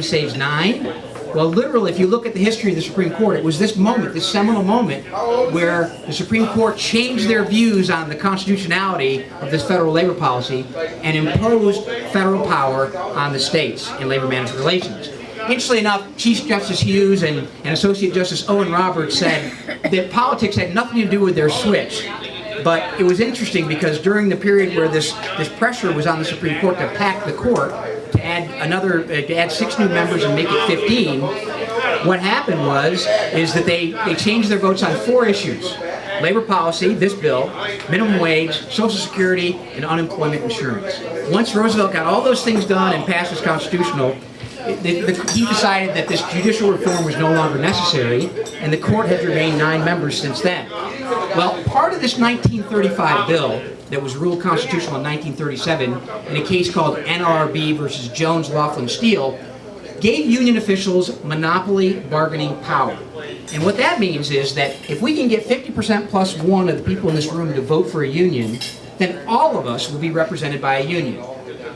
7 saves 9. Well, literally, if you look at the history of the Supreme Court, it was this moment, this seminal moment, where the Supreme Court changed their views on the constitutionality of this federal labor policy and imposed federal power on the states in labor management relations. Interestingly enough, Chief Justice Hughes and Associate Justice Owen Roberts said that politics had nothing to do with their switch. But it was interesting because during the period where this pressure was on the Supreme Court to pack the court, to add 6 new members and make it 15, what happened is that they changed their votes on 4 issues: labor policy, this bill, minimum wage, Social Security, and unemployment insurance. Once Roosevelt got all those things done and passed as constitutional, he decided that this judicial reform was no longer necessary, and the court has remained 9 members since then. Well, part of this 1935 bill that was ruled constitutional in 1937 in a case called NLRB versus Jones Laughlin Steel gave union officials monopoly bargaining power. And what that means is that if we can get 50% plus 1 of the people in this room to vote for a union, then all of us will be represented by a union.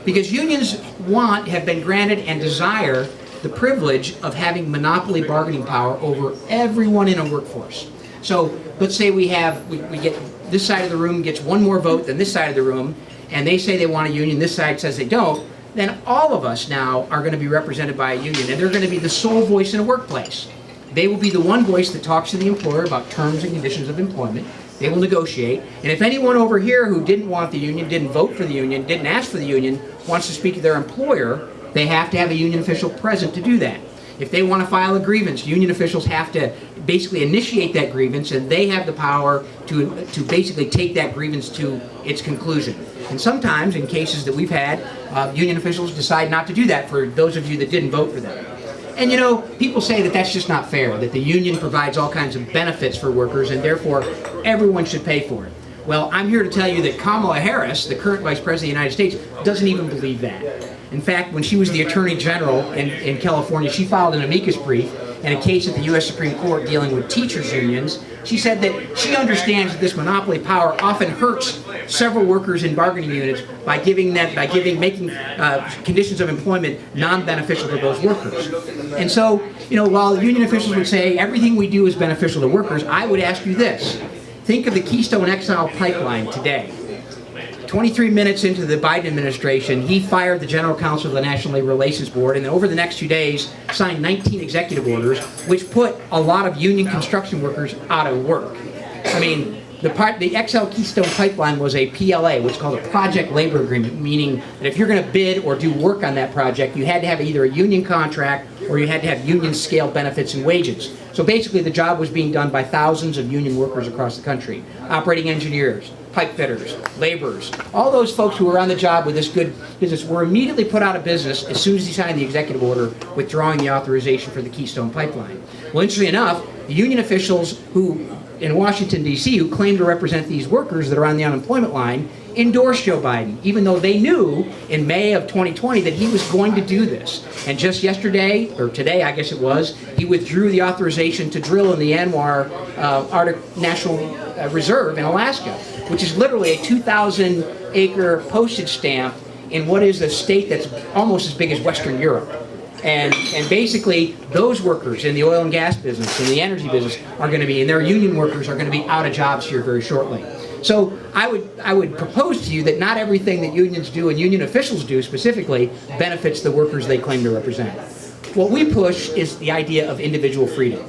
Because unions have been granted and desire the privilege of having monopoly bargaining power over everyone in a workforce. So let's say we get this side of the room gets 1 more vote than this side of the room, and they say they want a union, this side says they don't, then all of us now are going to be represented by a union, and they're going to be the sole voice in a workplace. They will be the one voice that talks to the employer about terms and conditions of employment. They will negotiate, and if anyone over here who didn't want the union, didn't vote for the union, didn't ask for the union, wants to speak to their employer, they have to have a union official present to do that. If they want to file a grievance, union officials have to basically initiate that grievance, and they have the power to basically take that grievance to its conclusion. And sometimes, in cases that we've had, union officials decide not to do that for those of you that didn't vote for them. And you know, people say that that's just not fair, that the union provides all kinds of benefits for workers and therefore everyone should pay for it. Well, I'm here to tell you that Kamala Harris, the current Vice President of the United States, doesn't even believe that. In fact, when she was the Attorney General in California, she filed an amicus brief in a case at the U.S. Supreme Court dealing with teachers' unions. She said that she understands that this monopoly power often hurts several workers in bargaining units by making conditions of employment non-beneficial to those workers. And so, you know, while union officials would say everything we do is beneficial to workers, I would ask you this. Think of the Keystone XL pipeline today. 23 minutes into the Biden administration, he fired the general counsel of the National Labor Relations Board, and then over the next 2 days signed 19 executive orders, which put a lot of union construction workers out of work. I mean, the XL Keystone Pipeline was a PLA, what's called a project labor agreement, meaning that if you're going to bid or do work on that project, you had to have either a union contract or you had to have union scale benefits and wages. So basically the job was being done by thousands of union workers across the country, operating engineers, pipe fitters, laborers. All those folks who were on the job with this good business were immediately put out of business as soon as he signed the executive order withdrawing the authorization for the Keystone Pipeline. Well, interestingly enough, the union officials who in Washington, D.C., who claim to represent these workers that are on the unemployment line, endorsed Joe Biden, even though they knew in May of 2020 that he was going to do this. And just yesterday, or today I guess it was, he withdrew the authorization to drill in the ANWR Arctic National Reserve in Alaska, which is literally a 2,000-acre postage stamp in what is a state that's almost as big as Western Europe. And basically, those workers in the oil and gas business and the energy business are going to be, and their union workers are going to be out of jobs here very shortly. So I would propose to you that not everything that unions do and union officials do specifically benefits the workers they claim to represent. What we push is the idea of individual freedom.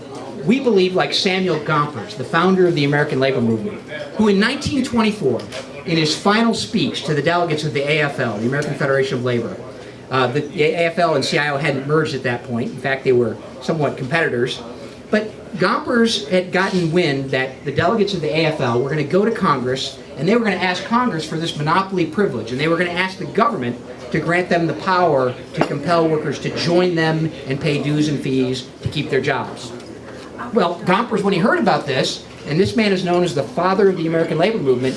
We believe, like Samuel Gompers, the founder of the American labor movement, who in 1924, in his final speech to the delegates of the AFL, the American Federation of Labor, the AFL and CIO hadn't merged at that point. In fact, they were somewhat competitors. But Gompers had gotten wind that the delegates of the AFL were going to go to Congress, and they were going to ask Congress for this monopoly privilege, and they were going to ask the government to grant them the power to compel workers to join them and pay dues and fees to keep their jobs. Well, Gompers, when he heard about this, and this man is known as the father of the American labor movement,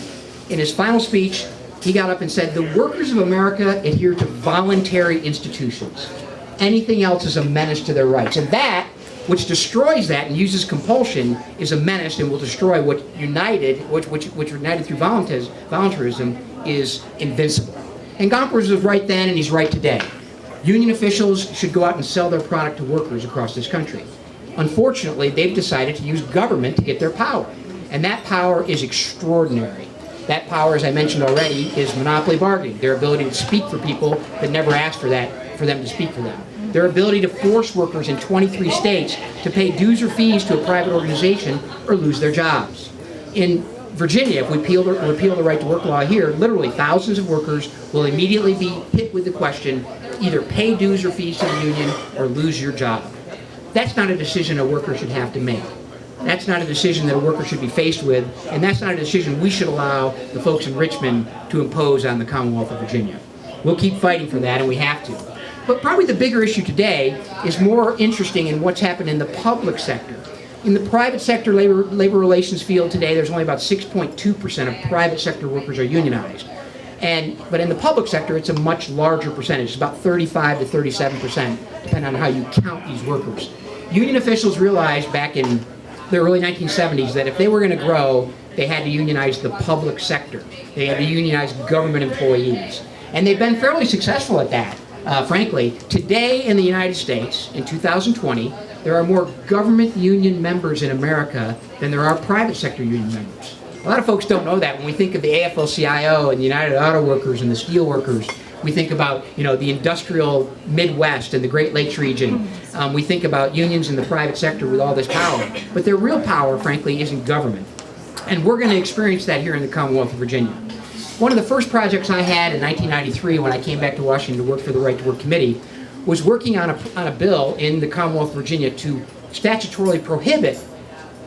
in his final speech, he got up and said, "The workers of America adhere to voluntary institutions. Anything else is a menace to their rights." And that, which destroys that and uses compulsion, is a menace and will destroy what united, which united through voluntarism, is invincible. And Gompers was right then and he's right today. Union officials should go out and sell their product to workers across this country. Unfortunately, they've decided to use government to get their power, and that power is extraordinary. That power, as I mentioned already, is monopoly bargaining, their ability to speak for people that never asked for them to speak for them. Their ability to force workers in 23 states to pay dues or fees to a private organization or lose their jobs. In Virginia, if we repeal the right to work law here, literally thousands of workers will immediately be hit with the question, either pay dues or fees to the union or lose your job. That's not a decision a worker should have to make. That's not a decision that a worker should be faced with, and that's not a decision we should allow the folks in Richmond to impose on the Commonwealth of Virginia. We'll keep fighting for that, and we have to. But probably the bigger issue today is more interesting in what's happened in the public sector. In the private sector labor relations field today, there's only about 6.2% of private sector workers are unionized. But in the public sector, it's a much larger percentage. It's about 35 to 37%, depending on how you count these workers. Union officials realized back in the early 1970s that if they were going to grow, they had to unionize the public sector. They had to unionize government employees. And they've been fairly successful at that. Frankly, today in the United States, in 2020, there are more government union members in America than there are private sector union members. A lot of folks don't know that. When we think of the AFL-CIO and the United Auto Workers and the steel workers, we think about the industrial Midwest and the Great Lakes region. We think about unions in the private sector with all this power. But their real power, frankly, is in government. And we're going to experience that here in the Commonwealth of Virginia. One of the first projects I had in 1993 when I came back to Washington to work for the Right to Work Committee was working on a bill in the Commonwealth of Virginia to statutorily prohibit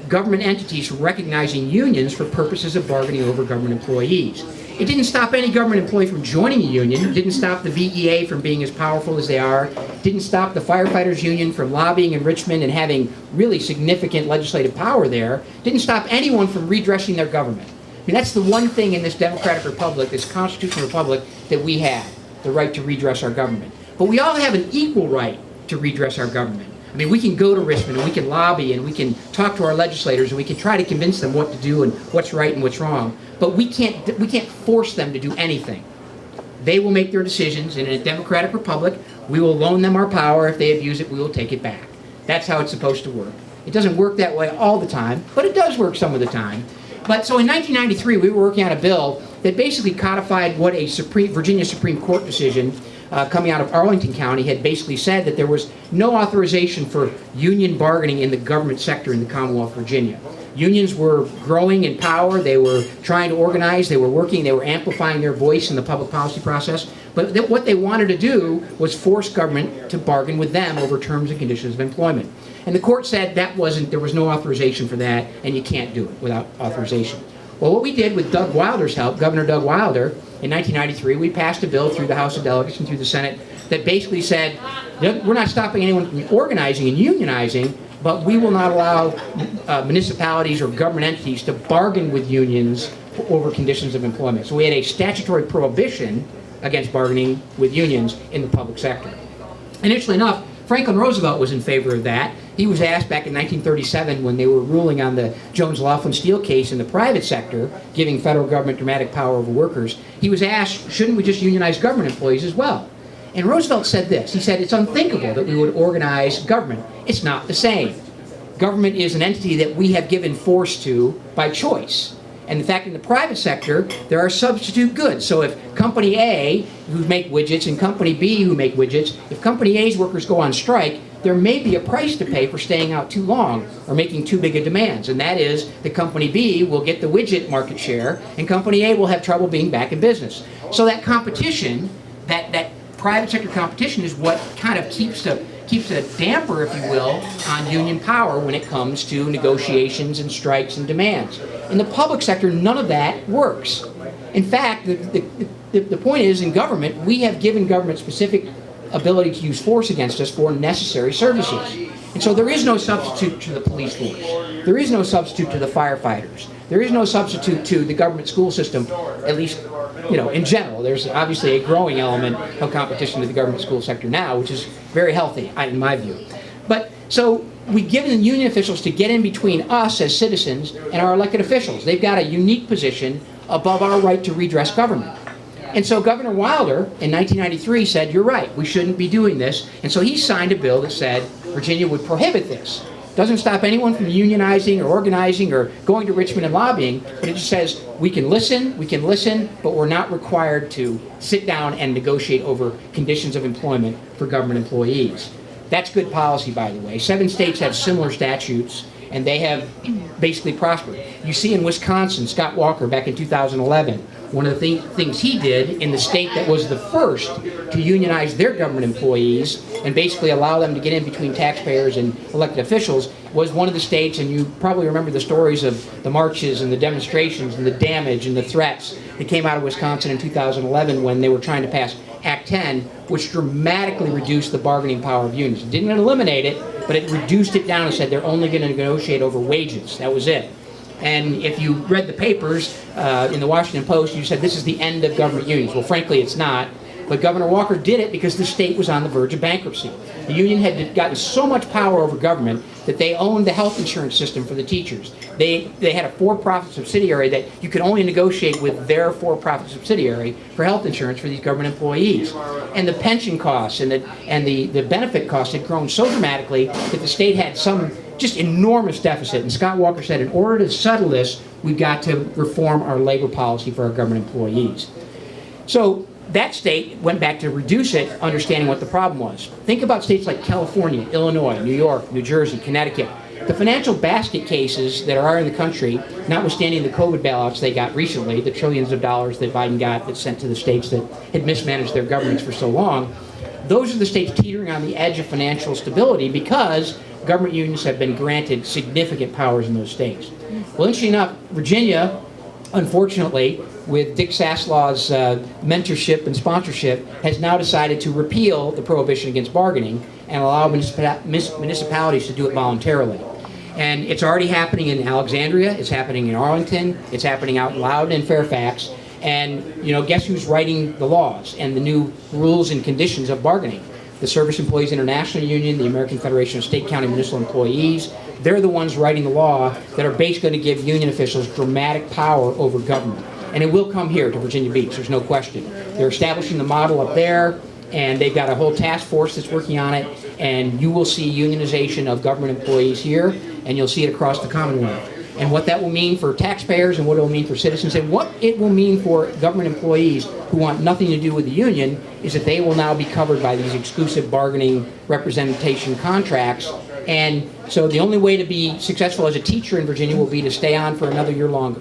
government entities from recognizing unions for purposes of bargaining over government employees. It didn't stop any government employee from joining a union. It didn't stop the VEA from being as powerful as they are. It didn't stop the firefighters union from lobbying in Richmond and having really significant legislative power there. It didn't stop anyone from redressing their government. I mean, that's the one thing in this democratic republic, this constitutional republic, that we have, the right to redress our government. But we all have an equal right to redress our government. I mean, we can go to Richmond and we can lobby and we can talk to our legislators and we can try to convince them what to do and what's right and what's wrong. But we can't force them to do anything. They will make their decisions, and in a democratic republic, we will loan them our power. If they abuse it, we will take it back. That's how it's supposed to work. It doesn't work that way all the time, but it does work some of the time. But so in 1993, we were working on a bill that basically codified what a Virginia Supreme Court decision coming out of Arlington County had basically said, that there was no authorization for union bargaining in the government sector in the Commonwealth of Virginia. Unions were growing in power, they were trying to organize, they were working, they were amplifying their voice in the public policy process, but what they wanted to do was force government to bargain with them over terms and conditions of employment. And the court said there was no authorization for that, and you can't do it without authorization. Well, what we did with Doug Wilder's help, Governor Doug Wilder, in 1993, we passed a bill through the House of Delegates and through the Senate that basically said, we're not stopping anyone from organizing and unionizing, but we will not allow municipalities or government entities to bargain with unions over conditions of employment. So we had a statutory prohibition against bargaining with unions in the public sector. Initially enough, Franklin Roosevelt was in favor of that. He was asked back in 1937 when they were ruling on the Jones-Laughlin Steel case in the private sector, giving federal government dramatic power over workers. He was asked, shouldn't we just unionize government employees as well? And Roosevelt said this. He said, it's unthinkable that we would organize government. It's not the same. Government is an entity that we have given force to by choice. And in fact, in the private sector, there are substitute goods. So if Company A, who make widgets, and Company B, who make widgets, if Company A's workers go on strike, there may be a price to pay for staying out too long or making too big of demands. And that is that Company B will get the widget market share, and Company A will have trouble being back in business. So that competition, that private sector competition, is what kind of keeps a damper, if you will, on union power when it comes to negotiations and strikes and demands. In the public sector, none of that works. In fact, the point is, in government, we have given government specific ability to use force against us for necessary services. And so there is no substitute to the police force. There is no substitute to the firefighters. There is no substitute to the government school system, at least, in general. There's obviously a growing element of competition to the government school sector now, which is very healthy, in my view. But so we've given the union officials to get in between us as citizens and our elected officials. They've got a unique position above our right to redress government. And so Governor Wilder in 1993 said, you're right, we shouldn't be doing this. And so he signed a bill that said Virginia would prohibit this. Doesn't stop anyone from unionizing or organizing or going to Richmond and lobbying, but it just says we can listen, but we're not required to sit down and negotiate over conditions of employment for government employees. That's good policy, by the way. 7 states have similar statutes, and they have basically prospered. You see in Wisconsin, Scott Walker, back in 2011, one of the things he did in the state that was the first to unionize their government employees and basically allow them to get in between taxpayers and elected officials was one of the states, and you probably remember the stories of the marches and the demonstrations and the damage and the threats that came out of Wisconsin in 2011 when they were trying to pass Act 10, which dramatically reduced the bargaining power of unions. It didn't eliminate it, but it reduced it down and said they're only going to negotiate over wages. That was it. And if you read the papers in the Washington Post, you said this is the end of government unions. Well, frankly, it's not. But Governor Walker did it because the state was on the verge of bankruptcy. The union had gotten so much power over government that they owned the health insurance system for the teachers. They had a for-profit subsidiary that you could only negotiate with their for-profit subsidiary for health insurance for these government employees. And the pension costs and the benefit costs had grown so dramatically that the state had some just enormous deficit. And Scott Walker said, in order to settle this, we've got to reform our labor policy for our government employees. So that state went back to reduce it, understanding what the problem was. Think about states like California, Illinois, New York, New Jersey, Connecticut. The financial basket cases that are in the country, notwithstanding the COVID bailouts they got recently, the trillions of dollars that Biden got that sent to the states that had mismanaged their governments for so long, those are the states teetering on the edge of financial stability because government unions have been granted significant powers in those states. Well, interesting enough, Virginia, unfortunately, with Dick Saslaw's mentorship and sponsorship, has now decided to repeal the prohibition against bargaining and allow municipalities to do it voluntarily. And it's already happening in Alexandria, it's happening in Arlington, it's happening out in Loudoun and Fairfax. And, you know, guess who's writing the laws and the new rules and conditions of bargaining? The Service Employees International Union, the American Federation of State, County, Municipal Employees. They're the ones writing the law that are basically going to give union officials dramatic power over government. And it will come here to Virginia Beach, there's no question. They're establishing the model up there, and they've got a whole task force that's working on it, and you will see unionization of government employees here, and you'll see it across the Commonwealth. And what that will mean for taxpayers and what it will mean for citizens and what it will mean for government employees who want nothing to do with the union is that they will now be covered by these exclusive bargaining representation contracts. And so the only way to be successful as a teacher in Virginia will be to stay on for another year longer.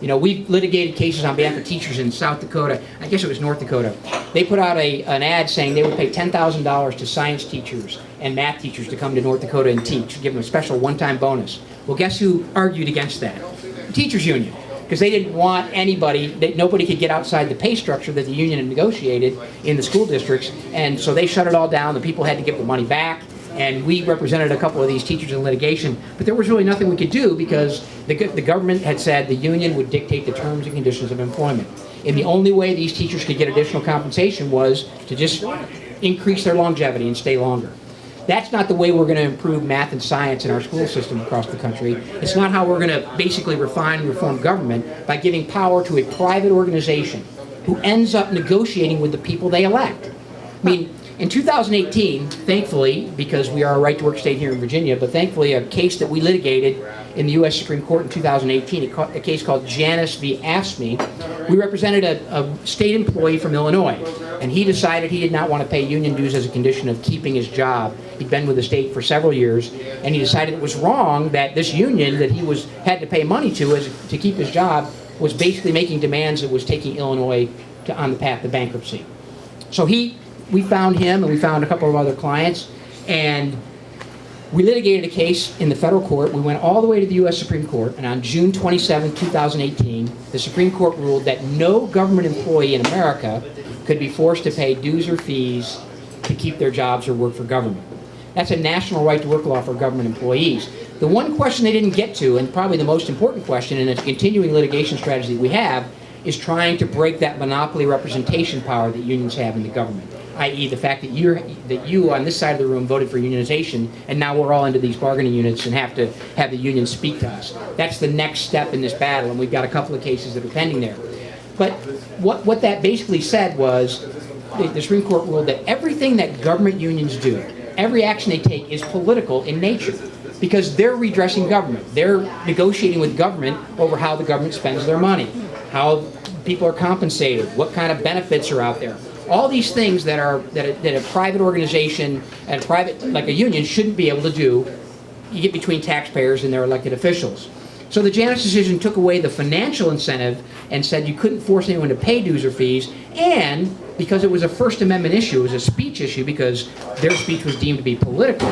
You know, we've litigated cases on behalf of teachers in South Dakota. I guess it was North Dakota. They put out an ad saying they would pay $10,000 to science teachers and math teachers to come to North Dakota and teach, give them a special one-time bonus. Well, guess who argued against that? The teachers union, because they didn't want nobody could get outside the pay structure that the union had negotiated in the school districts, and so they shut it all down. The people had to give the money back. And we represented a couple of these teachers in litigation, but there was really nothing we could do because the government had said the union would dictate the terms and conditions of employment. And the only way these teachers could get additional compensation was to just increase their longevity and stay longer. That's not the way we're going to improve math and science in our school system across the country. It's not how we're going to basically refine and reform government by giving power to a private organization who ends up negotiating with the people they elect. I mean, in 2018, thankfully, because we are a right-to-work state here in Virginia, but thankfully a case that we litigated in the U.S. Supreme Court in 2018, a case called Janus v. AFSCME, we represented a state employee from Illinois, and he decided he did not want to pay union dues as a condition of keeping his job. He'd been with the state for several years, and he decided it was wrong that this union that he had to pay money to keep his job was basically making demands that was taking Illinois on the path to bankruptcy. So we found him, and we found a couple of other clients, and we litigated a case in the federal court. We went all the way to the U.S. Supreme Court, and on June 27, 2018, the Supreme Court ruled that no government employee in America could be forced to pay dues or fees to keep their jobs or work for government. That's a national right-to-work law for government employees. The one question they didn't get to, and probably the most important question, and it's a continuing litigation strategy we have, is trying to break that monopoly representation power that unions have in the government, i.e. the fact that you on this side of the room voted for unionization, and now we're all into these bargaining units and have to have the union speak to us. That's the next step in this battle, and we've got a couple of cases that are pending there. But what that basically said was the Supreme Court ruled that everything that government unions do, every action they take is political in nature because they're redressing government. They're negotiating with government over how the government spends their money, how people are compensated, what kind of benefits are out there. All these things that a private organization and private, like a union, shouldn't be able to do, you get between taxpayers and their elected officials. So the Janus decision took away the financial incentive and said you couldn't force anyone to pay dues or fees, and because it was a First Amendment issue, it was a speech issue because their speech was deemed to be political,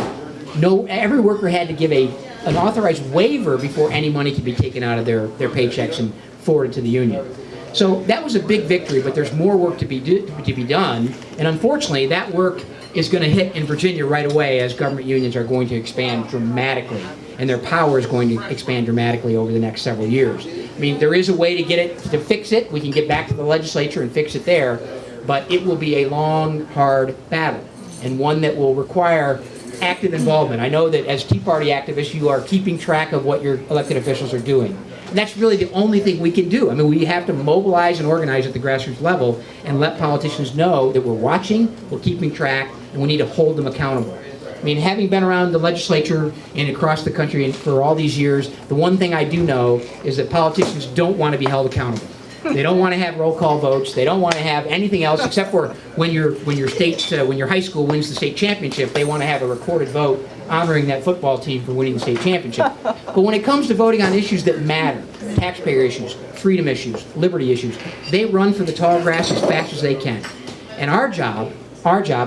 every worker had to give an authorized waiver before any money could be taken out of their paychecks and forwarded to the union. So that was a big victory, but there's more work to be done, and unfortunately that work is going to hit in Virginia right away as government unions are going to expand dramatically, and their power is going to expand dramatically over the next several years. I mean, there is a way to fix it. We can get back to the legislature and fix it there, but it will be a long, hard battle, and one that will require active involvement. I know that as Tea Party activists, you are keeping track of what your elected officials are doing. And that's really the only thing we can do. I mean, we have to mobilize and organize at the grassroots level and let politicians know that we're watching, we're keeping track, and we need to hold them accountable. I mean, having been around the legislature and across the country for all these years, the one thing I do know is that politicians don't want to be held accountable. They don't want to have roll call votes. They don't want to have anything else except for when your high school wins the state championship. They want to have a recorded vote honoring that football team for winning the state championship. But when it comes to voting on issues that matter, taxpayer issues, freedom issues, liberty issues, they run for the tall grass as fast as they can. And our job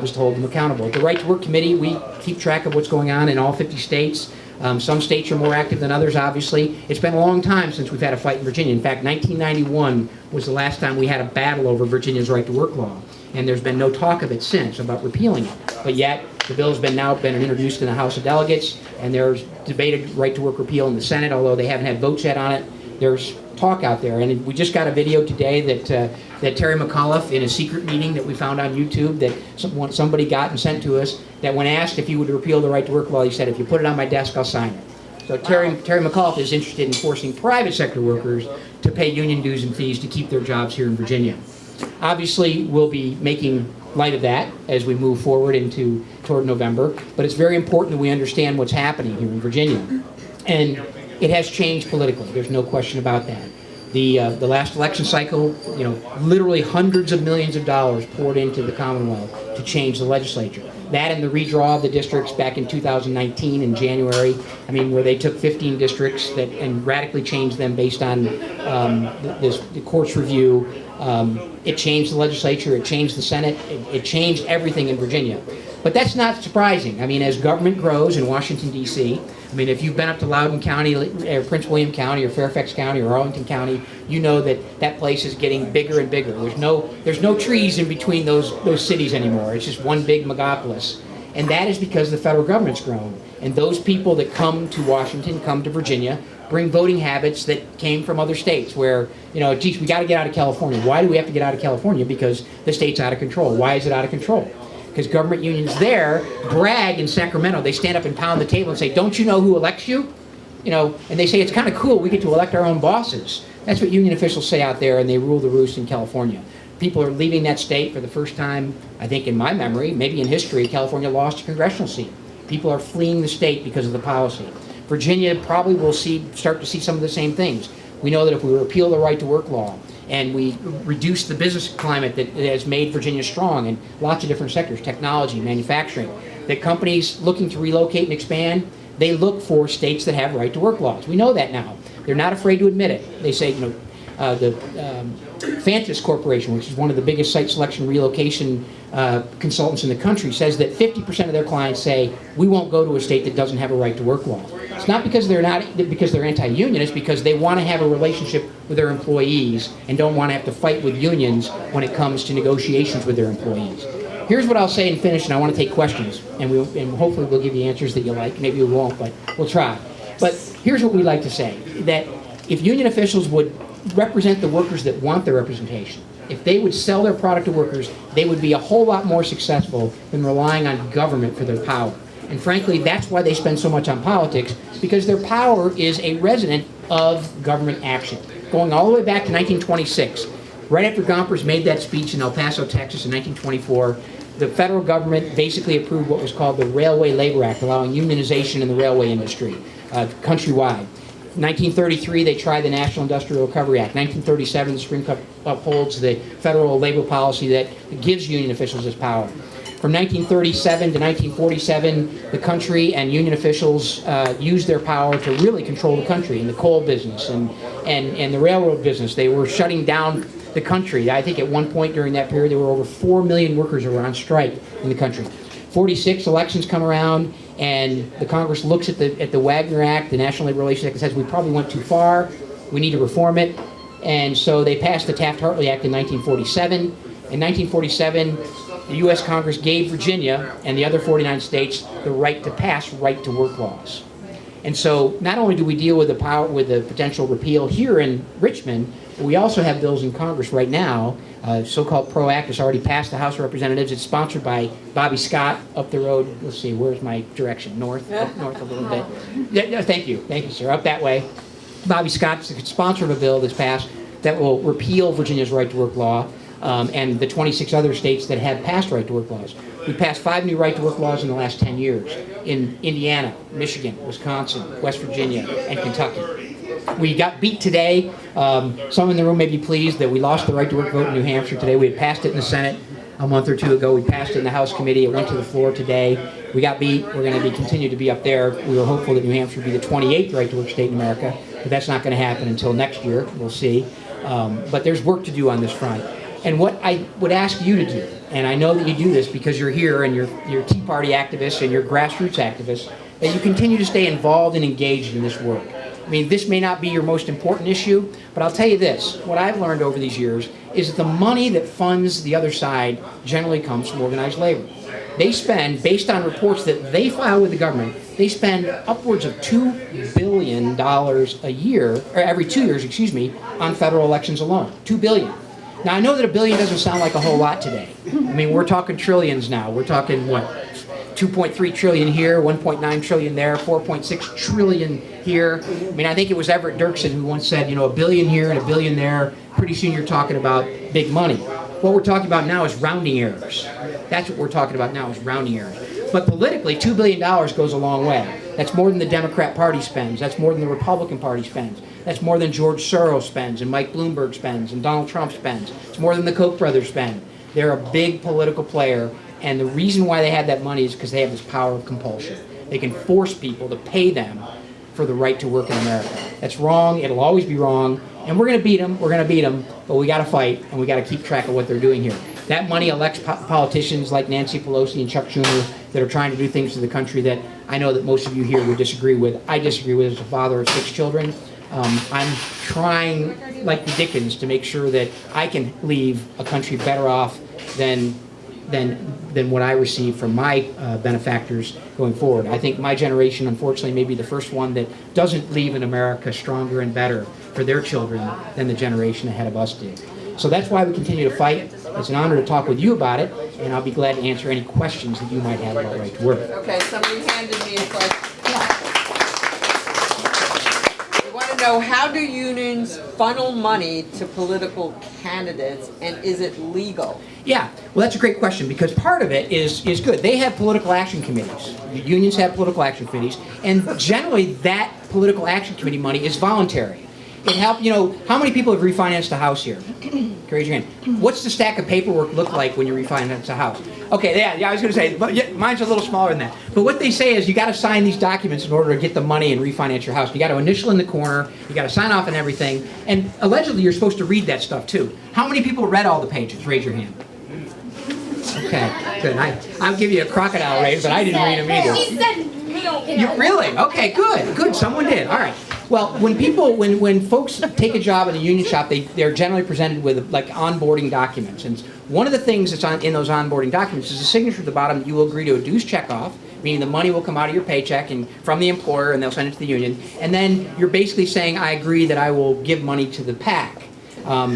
is to hold them accountable. At the Right to Work Committee, we keep track of what's going on in all 50 states. Some states are more active than others, obviously. It's been a long time since we've had a fight in Virginia. In fact, 1991 was the last time we had a battle over Virginia's right to work law. And there's been no talk of it since about repealing it. But yet, the bill's now been introduced in the House of Delegates, and there's debated right to work repeal in the Senate, although they haven't had votes yet on it. There's talk out there. And we just got a video today that Terry McAuliffe, in a secret meeting that we found on YouTube that somebody got and sent to us, that when asked if he would repeal the right to work law, he said, if you put it on my desk, I'll sign it. So Terry McAuliffe is interested in forcing private sector workers to pay union dues and fees to keep their jobs here in Virginia. Obviously, we'll be making light of that as we move forward toward November, but it's very important that we understand what's happening here in Virginia. And it has changed politically. There's no question about that. The last election cycle, literally hundreds of millions of dollars poured into the Commonwealth to change the legislature. That and the redraw of the districts back in 2019 in January, where they took 15 districts and radically changed them based on the court's review. It changed the legislature, it changed the Senate, it changed everything in Virginia. But that's not surprising. As government grows in Washington, D.C., if you've been up to Loudoun County, or Prince William County, or Fairfax County, or Arlington County, you know that place is getting bigger and bigger. There's no trees in between those cities anymore. It's just one big megapolis. And that is because the federal government's grown. And those people that come to Washington, come to Virginia, bring voting habits that came from other states where, geez, we got to get out of California. Why do we have to get out of California? Because the state's out of control. Why is it out of control? Because government unions there brag in Sacramento. They stand up and pound the table and say, don't you know who elects you? And they say it's kind of cool. We get to elect our own bosses. That's what union officials say out there, and they rule the roost in California. People are leaving that state for the first time, I think in my memory, maybe in history. California lost a congressional seat. People are fleeing the state because of the policy. Virginia probably will start to see some of the same things. We know that if we repeal the right to work law, and we reduce the business climate that has made Virginia strong in lots of different sectors, technology, manufacturing, that companies looking to relocate and expand, they look for states that have right to work laws. We know that now. They're not afraid to admit it. They say, the Fantis Corporation, which is one of the biggest site selection relocation consultants in the country, says that 50% of their clients say, we won't go to a state that doesn't have a right to work law. It's not because they're anti-union, it's because they want to have a relationship with their employees and don't want to have to fight with unions when it comes to negotiations with their employees. Here's what I'll say and finish, and I want to take questions, and hopefully we'll give you answers that you like. Maybe we won't, but we'll try. But here's what we like to say, that if union officials would represent the workers that want their representation, if they would sell their product to workers, they would be a whole lot more successful than relying on government for their power. And frankly, that's why they spend so much on politics, because their power is a resident of government action. Going all the way back to 1926, Right after Gompers made that speech in El Paso, Texas in 1924, the federal government basically approved what was called the Railway Labor Act, allowing unionization in the railway industry countrywide. 1933, they tried the National Industrial Recovery Act. 1937, the Supreme Court upholds the federal labor policy that gives union officials this power. From 1937 to 1947, the country and union officials used their power to really control the country in the coal business and the railroad business. They were shutting down the country. I think at one point during that period, there were over 4 million workers who were on strike in the country. 46 elections come around, and the Congress looks at the Wagner Act, the National Labor Relations Act, and says we probably went too far. We need to reform it. And so they passed the Taft-Hartley Act in 1947. In 1947, the U.S. Congress gave Virginia and the other 49 states the right to pass right-to-work laws. And so not only do we deal with the potential repeal here in Richmond, but we also have bills in Congress right now. So-called PRO Act has already passed the House of Representatives. It's sponsored by Bobby Scott up the road. Let's see, where's my direction? North? Up north a little bit. Yeah, thank you, sir. Up that way. Bobby Scott's the sponsor of a bill that's passed that will repeal Virginia's right-to-work law. And the 26 other states that have passed right-to-work laws. We passed 5 new right-to-work laws in the last 10 years in Indiana, Michigan, Wisconsin, West Virginia, and Kentucky. We got beat today. Some in the room may be pleased that we lost the right-to-work vote in New Hampshire today. We had passed it in the Senate a month or two ago. We passed it in the House committee. It went to the floor today. We got beat. We're going to continue to be up there. We were hopeful that New Hampshire would be the 28th right-to-work state in America, but that's not going to happen until next year. We'll see. But there's work to do on this front. And what I would ask you to do, and I know that you do this because you're here and you're Tea Party activists and you're grassroots activists, that you continue to stay involved and engaged in this work. I mean, this may not be your most important issue, but I'll tell you this. What I've learned over these years is that the money that funds the other side generally comes from organized labor. They spend, based on reports that they file with the government, they spend upwards of $2 billion a year, or every 2 years, on federal elections alone. $2 billion. Now, I know that $1 billion doesn't sound like a whole lot today. I mean, we're talking trillions now. We're talking, what, 2.3 trillion here, 1.9 trillion there, 4.6 trillion here. I mean, I think it was Everett Dirksen who once said, you know, $1 billion here and $1 billion there. Pretty soon you're talking about big money. What we're talking about now is rounding errors. That's what we're talking about now is rounding errors. But politically, $2 billion goes a long way. That's more than the Democrat Party spends. That's more than the Republican Party spends. That's more than George Soros spends and Mike Bloomberg spends and Donald Trump spends. It's more than the Koch brothers spend. They're a big political player, and the reason why they have that money is because they have this power of compulsion. They can force people to pay them for the right to work in America. That's wrong. It'll always be wrong. And we're going to beat them. We're going to beat them. But we got to fight, and we got to keep track of what they're doing here. That money elects politicians like Nancy Pelosi and Chuck Schumer that are trying to do things to the country that I know that most of you here would disagree with. I disagree with as a father of 6 children. I'm trying, like the Dickens, to make sure that I can leave a country better off than what I receive from my benefactors going forward. I think my generation, unfortunately, may be the first one that doesn't leave in America stronger and better for their children than the generation ahead of us did. So that's why we continue to fight. It's an honor to talk with you about it, and I'll be glad to answer any questions that you might have about right to work. Okay, somebody handed me a question. We want to know, how do unions funnel money to political candidates, and is it legal? Yeah, well, that's a great question, because part of it is good. They have political action committees. The unions have political action committees, and generally that political action committee money is voluntary. It helped, you know, how many people have refinanced a house here? Raise your hand. What's the stack of paperwork look like when you refinance a house? Okay, yeah, I was going to say, but yeah, mine's a little smaller than that. But what they say is you got to sign these documents in order to get the money and refinance your house. You got to initial in the corner, you got to sign off on everything, and allegedly you're supposed to read that stuff too. How many people read all the pages? Raise your hand. Okay, good. I'll give you a crocodile raise, but I didn't read them either. She said we don't care. You, really? Okay, good. Someone did. All right. Well, when folks take a job in a union shop, they're generally presented with like onboarding documents, and one of the things that's in those onboarding documents is a signature at the bottom that you will agree to a dues checkoff, meaning the money will come out of your paycheck and from the employer, and they'll send it to the union, and then you're basically saying, I agree that I will give money to the PAC.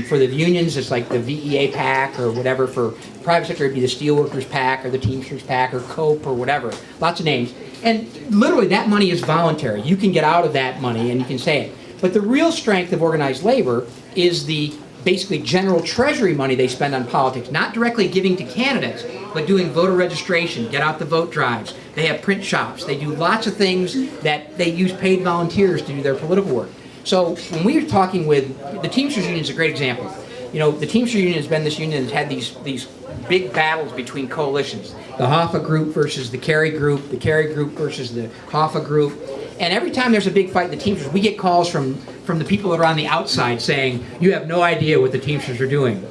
For the unions, it's like the VEA PAC or whatever. For private sector, it'd be the Steelworkers PAC or the Teamsters PAC or COPE or whatever. Lots of names. And literally, that money is voluntary. You can get out of that money and you can say it. But the real strength of organized labor is the basically general treasury money they spend on politics, not directly giving to candidates, but doing voter registration, get out the vote drives. They have print shops. They do lots of things that they use paid volunteers to do their political work. So when we were talking with, the Teamsters Union is a great example. You know, the Teamsters Union has been this union that's had these big battles between coalitions. The Hoffa group versus the Kerry group versus the Hoffa group. And every time there's a big fight in the Teamsters, we get calls from the people that are on the outside saying, you have no idea what the Teamsters are doing.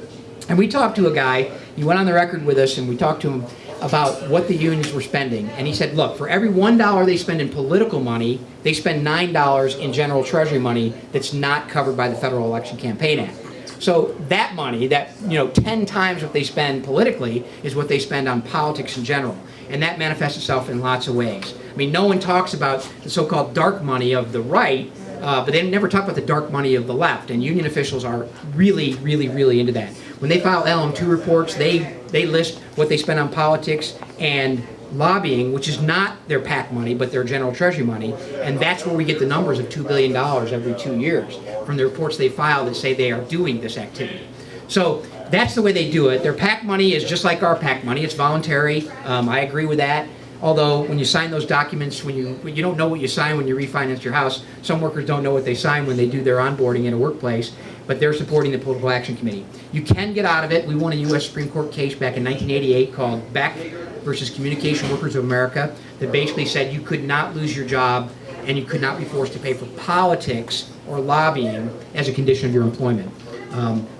And we talked to a guy, he went on the record with us, and we talked to him about what the unions were spending. And he said, look, for every $1 they spend in political money, they spend $9 in general treasury money that's not covered by the Federal Election Campaign Act. So that money, that 10 times what they spend politically, is what they spend on politics in general. And that manifests itself in lots of ways. I mean, no one talks about the so-called dark money of the right, but they never talk about the dark money of the left. And union officials are really, really, really into that. When they file LM2 reports, they list what they spend on politics and lobbying, which is not their PAC money, but their general treasury money. And that's where we get the numbers of $2 billion every 2 years from the reports they file that say they are doing this activity. So that's the way they do it. Their PAC money is just like our PAC money. It's voluntary. I agree with that. Although when you sign those documents, when you don't know what you sign when you refinance your house, some workers don't know what they sign when they do their onboarding in a workplace, but they're supporting the Political Action Committee. You can get out of it. We won a U.S. Supreme Court case back in 1988 called Beck versus Communication Workers of America that basically said you could not lose your job and you could not be forced to pay for politics or lobbying as a condition of your employment.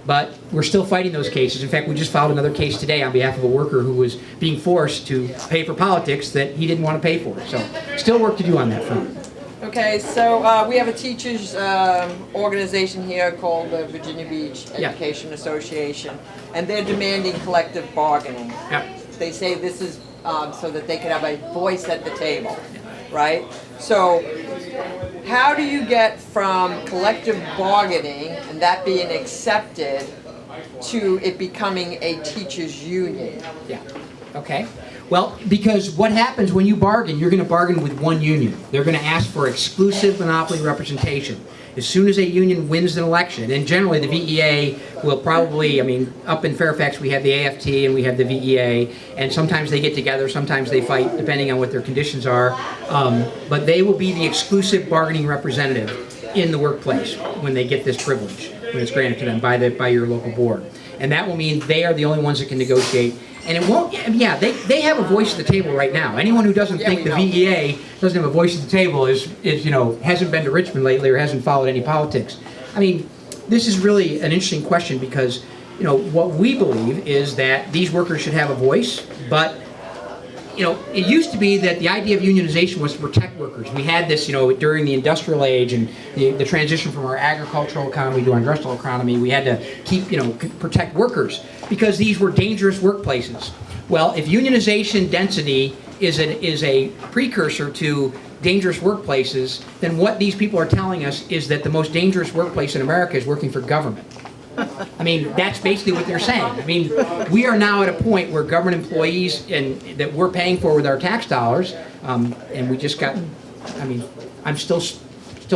But we're still fighting those cases. In fact, we just filed another case today on behalf of a worker who was being forced to pay for politics that he didn't want to pay for. So still work to do on that front. Okay, so we have a teachers organization here called the Virginia Beach Education Association, and they're demanding collective bargaining. Yep. They say this is so that they can have a voice at the table, right? So how do you get from collective bargaining and that being accepted to it becoming a teachers union? Yeah. Okay. Well, because what happens when you bargain, you're going to bargain with one union. They're going to ask for exclusive monopoly representation. As soon as a union wins an election, and generally the VEA will probably, I mean, up in Fairfax we have the AFT and we have the VEA, and sometimes they get together, sometimes they fight, depending on what their conditions are, but they will be the exclusive bargaining representative in the workplace when they get this privilege, when it's granted to them by your local board. And that will mean they are the only ones that can negotiate. And it won't, yeah, they have a voice at the table right now. Anyone who doesn't think the VEA doesn't have a voice at the table is hasn't been to Richmond lately or hasn't followed any politics. I mean, this is really an interesting question because, what we believe is that these workers should have a voice, but it used to be that the idea of unionization was to protect workers. We had this, during the industrial age and the transition from our agricultural economy to our industrial economy, we had to keep, protect workers because these were dangerous workplaces. Well, if unionization density is a precursor to dangerous workplaces, then what these people are telling us is that the most dangerous workplace in America is working for government. I mean, that's basically what they're saying. I mean, we are now at a point where government employees that we're paying for with our tax dollars, and we just got, I mean, I'm still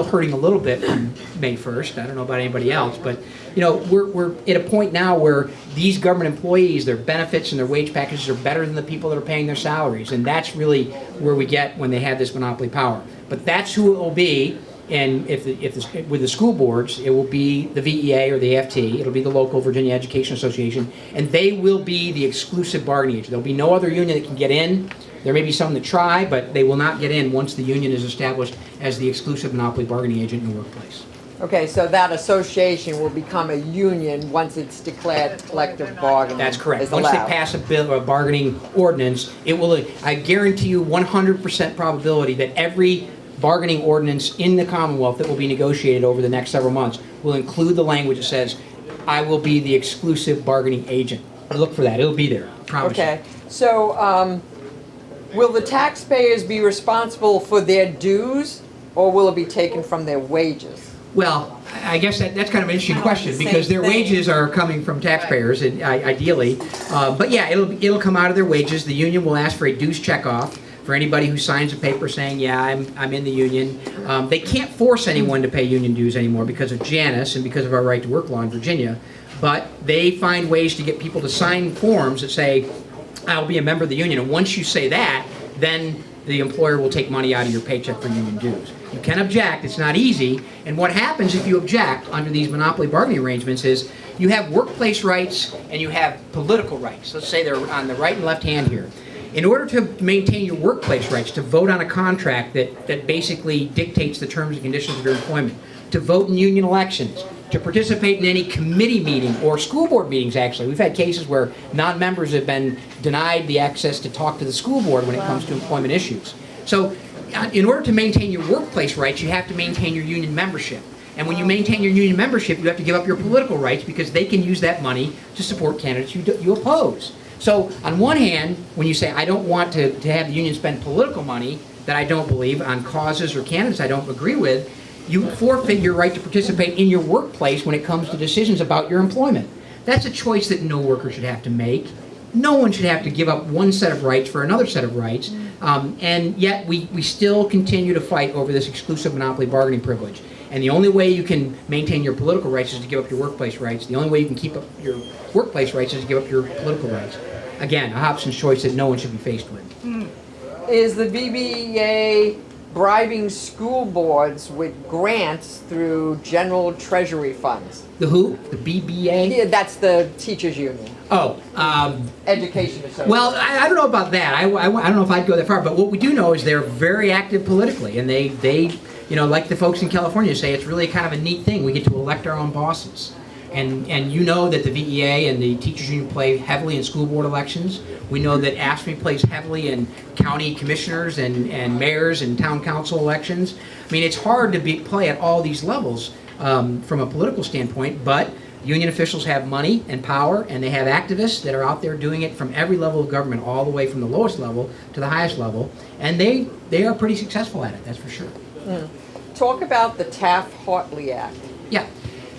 hurting a little bit from May 1st. I don't know about anybody else, but, we're at a point now where these government employees, their benefits and their wage packages are better than the people that are paying their salaries, and that's really where we get when they have this monopoly power. But that's who it will be. And with the school boards, it will be the VEA or the AFT. It'll be the local Virginia Education Association, and they will be the exclusive bargaining agent. There'll be no other union that can get in. There may be some that try, but they will not get in once the union is established as the exclusive monopoly bargaining agent in the workplace. Okay, so that association will become a union once it's declared collective bargaining. That's correct. Is Once allowed. they pass a bill or a bargaining ordinance, it will. I guarantee you 100% probability that every bargaining ordinance in the Commonwealth that will be negotiated over the next several months will include the language that says, I will be the exclusive bargaining agent. Look for that. It'll be there. I promise you. Okay, so will the taxpayers be responsible for their dues, or will it be taken from their wages? Well, I guess that's kind of an interesting question Same because their thing. wages are coming from taxpayers, ideally. But yeah, it'll come out of their wages. The union will ask for a dues checkoff for anybody who signs a paper saying, yeah, I'm in the union. They can't force anyone to pay union dues anymore because of Janus and because of our right to work law in Virginia. but they find ways to get people to sign forms that say, I'll be a member of the union. And once you say that, then the employer will take money out of your paycheck for union dues. You can object, it's not easy, and what happens if you object under these monopoly bargaining arrangements is you have workplace rights and you have political rights. Let's say they're on the right and left hand here. In order to maintain your workplace rights, to vote on a contract that basically dictates the terms and conditions of your employment, to vote in union elections, to participate in any committee meeting or school board meetings, actually. We've had cases where non-members have been denied the access to talk to the school board when it comes to employment issues. So in order to maintain your workplace rights, you have to maintain your union membership. And when you maintain your union membership, you have to give up your political rights because they can use that money to support candidates you oppose. So on one hand, when you say, I don't want to have the union spend political money that I don't believe on causes or candidates I don't agree with, you forfeit your right to participate in your workplace when it comes to decisions about your employment. That's a choice that no worker should have to make. No one should have to give up one set of rights for another set of rights. And yet we still continue to fight over this exclusive monopoly bargaining privilege. And the only way you can maintain your political rights is to give up your workplace rights. The only way you can keep up your workplace rights is to give up your political rights. Again, a Hobson's choice that no one should be faced with. Is the BBA bribing school boards with grants through general treasury funds? The who? The BBA? Yeah, that's the teachers union. Oh, Education Association. well, I don't know about that. I don't know if I'd go that far. But what we do know is they're very active politically, and they you know, like the folks in California say, it's really kind of a neat thing. We get to elect our own bosses. And you know that the VEA and the teachers union play heavily in school board elections. We know that AFSCME plays heavily in county commissioners and mayors and town council elections. I mean, it's hard to play at all these levels from a political standpoint, but union officials have money and power, and they have activists that are out there doing it from every level of government, all the way from the lowest level to the highest level, and they are pretty successful at it, that's for sure. Talk about the Taft-Hartley Act. Yeah.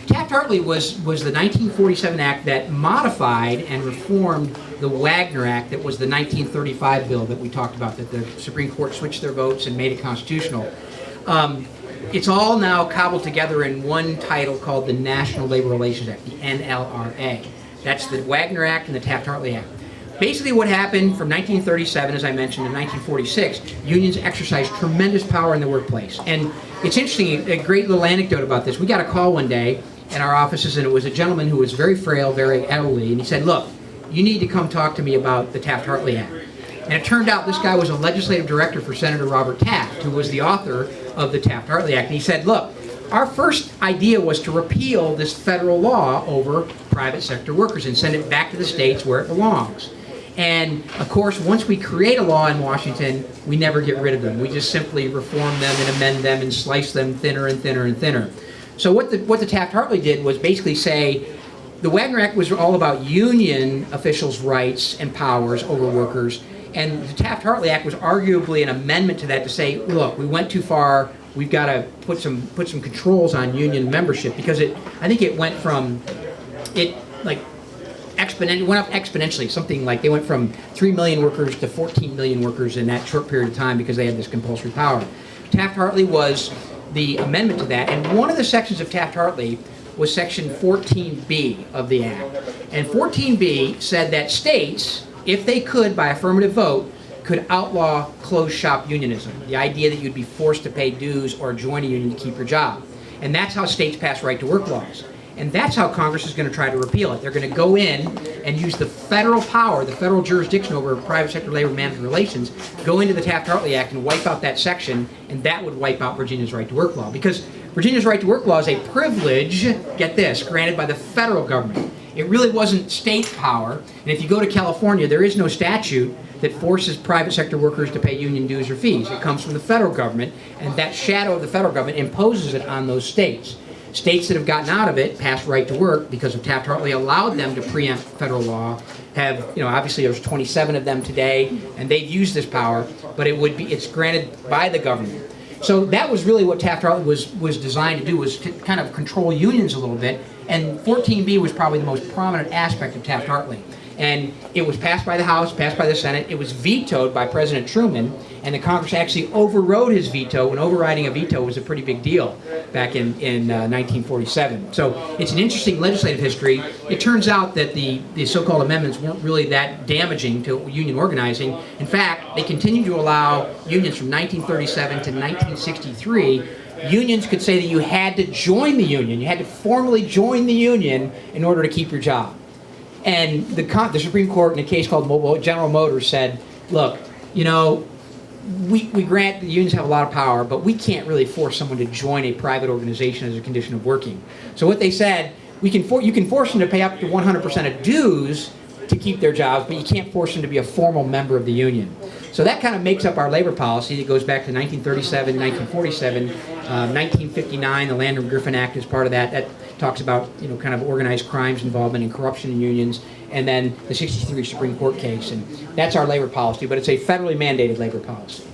Taft-Hartley was the 1947 act that modified and reformed the Wagner Act that was the 1935 bill that we talked about, that the Supreme Court switched their votes and made it constitutional. It's all now cobbled together in one title called the National Labor Relations Act, the NLRA. That's the Wagner Act and the Taft-Hartley Act. Basically what happened from 1937, as I mentioned, to 1946, unions exercised tremendous power in the workplace. And it's interesting, a great little anecdote about this. We got a call one day in our offices, and it was a gentleman who was very frail, very elderly, and he said, look, you need to come talk to me about the Taft-Hartley Act. And it turned out this guy was a legislative director for Senator Robert Taft, who was the author of the Taft-Hartley Act. And he said, look, our first idea was to repeal this federal law over private sector workers and send it back to the states where it belongs. And of course, once we create a law in Washington, we never get rid of them. We just simply reform them and amend them and slice them thinner and thinner and thinner. So what the Taft-Hartley did was basically say, the Wagner Act was all about union officials' rights and powers over workers, and the Taft-Hartley Act was arguably an amendment to that to say, look, we went too far. We've got to put some controls on union membership, because I think it went from it went up exponentially. Something like they went from 3 million workers to 14 million workers in that short period of time because they had this compulsory power. Taft-Hartley was the amendment to that, and one of the sections of Taft-Hartley was section 14B of the Act. And 14B said that states, if they could by affirmative vote, could outlaw closed shop unionism, the idea that you'd be forced to pay dues or join a union to keep your job. And that's how states pass right to work laws. And that's how Congress is going to try to repeal it. They're going to go in and use the federal power, the federal jurisdiction over private sector labor management relations, go into the Taft-Hartley Act and wipe out that section, and that would wipe out Virginia's right to work law. Because Virginia's right to work law is a privilege, get this, granted by the federal government. It really wasn't state power. And if you go to California, there is no statute that forces private sector workers to pay union dues or fees. It comes from the federal government, and that shadow of the federal government imposes it on those states. States that have gotten out of it, passed right to work because of Taft-Hartley, allowed them to preempt federal law. Have, obviously there's 27 of them today, and they've used this power, but it's granted by the government. So that was really what Taft-Hartley was designed to do, was to kind of control unions a little bit, and 14B was probably the most prominent aspect of Taft-Hartley. And it was passed by the House, passed by the Senate. It was vetoed by President Truman, and the Congress actually overrode his veto, and overriding a veto was a pretty big deal back in 1947. So it's an interesting legislative history. It turns out that the so-called amendments weren't really that damaging to union organizing. In fact, they continued to allow unions from 1937 to 1963. Unions could say that you had to join the union. You had to formally join the union in order to keep your job. And the Supreme Court, in a case called General Motors, said, look, you know, we grant the unions have a lot of power, but we can't really force someone to join a private organization as a condition of working. So what they said, you can force them to pay up to 100% of dues to keep their jobs, but you can't force them to be a formal member of the union. So that kind of makes up our labor policy. It goes back to 1937, 1947, 1959. The Landrum-Griffin Act is part of that. That talks about, you know, kind of organized crimes involvement and corruption in unions, and then the 63 Supreme Court case, and that's our labor policy, but it's a federally mandated labor policy.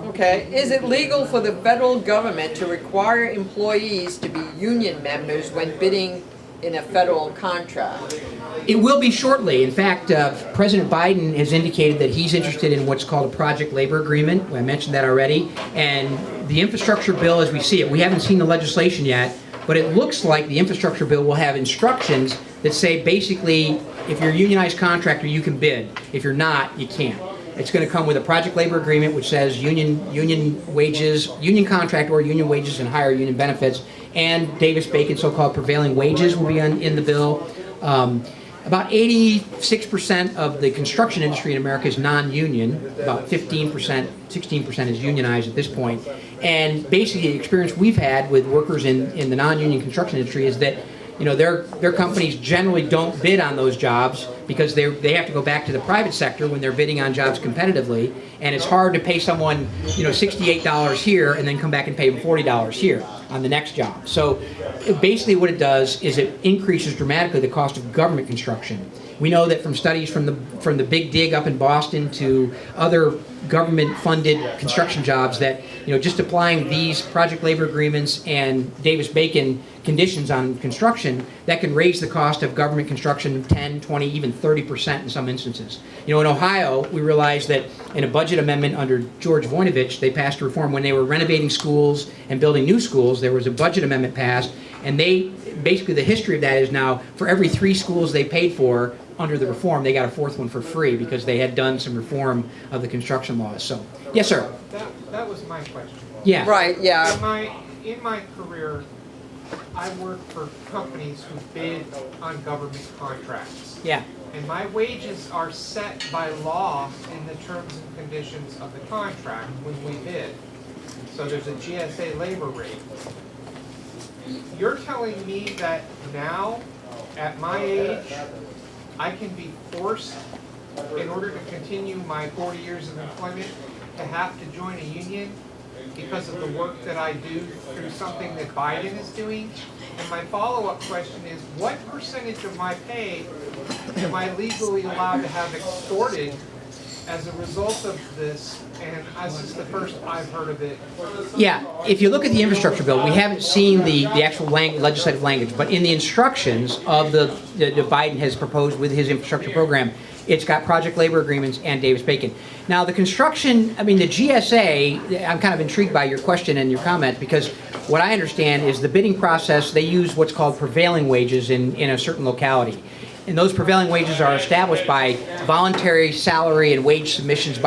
Okay, is it legal for the federal government to require employees to be union members when bidding in a federal contract? It will be shortly. In fact, President Biden has indicated that he's interested in what's called a project labor agreement. I mentioned that already. And the infrastructure bill, as we see it, we haven't seen the legislation yet, but it looks like the infrastructure bill will have instructions that say basically, if you're a unionized contractor, you can bid. If you're not, you can't. It's going to come with a project labor agreement which says union wages, union contract or union wages and higher union benefits, and Davis-Bacon so-called prevailing wages will be in the bill. About 86% of the construction industry in America is non-union. About 15%, 16% is unionized at this point. And basically the experience we've had with workers in the non-union construction industry is that, you know, their companies generally don't bid on those jobs because they have to go back to the private sector when they're bidding on jobs competitively, and it's hard to pay someone, you know, $68 here and then come back and pay them $40 here on the next job. So basically what it does is it increases dramatically the cost of government construction. We know that from studies from the Big Dig up in Boston to other government-funded construction jobs that, you know, just applying these project labor agreements and Davis-Bacon conditions on construction, that can raise the cost of government construction 10, 20, even 30% in some instances. You know, in Ohio, we realized that in a budget amendment under George Voinovich, they passed a reform when they were renovating schools and building new schools. There was a budget amendment passed, and they basically, the history of that is now for every 3 schools they paid for under the reform, they got a 4th one for free because they had done some reform of the construction laws. So, yes, sir. That was my question. Yeah. Right, yeah. In my career, I worked for companies who bid on government contracts. Yeah. And my wages are set by law in the terms and conditions of the contract when we bid. So there's a GSA labor rate. You're telling me that now, at my age, I can be forced, in order to continue my 40 years of employment, to have to join a union because of the work that I do through something that Biden is doing? And my follow-up question is, what percentage of my pay am I legally allowed to have extorted as a result of this? And this is the first I've heard of it. Yeah, if you look at the infrastructure bill, we haven't seen the actual legislative language, but in the instructions of that Biden has proposed with his infrastructure program, it's got project labor agreements and Davis-Bacon. Now, the construction, I mean, the GSA, I'm kind of intrigued by your question and your comment, because what I understand is the bidding process, they use what's called prevailing wages in a certain locality. And those prevailing wages are established by voluntary salary and wage submissions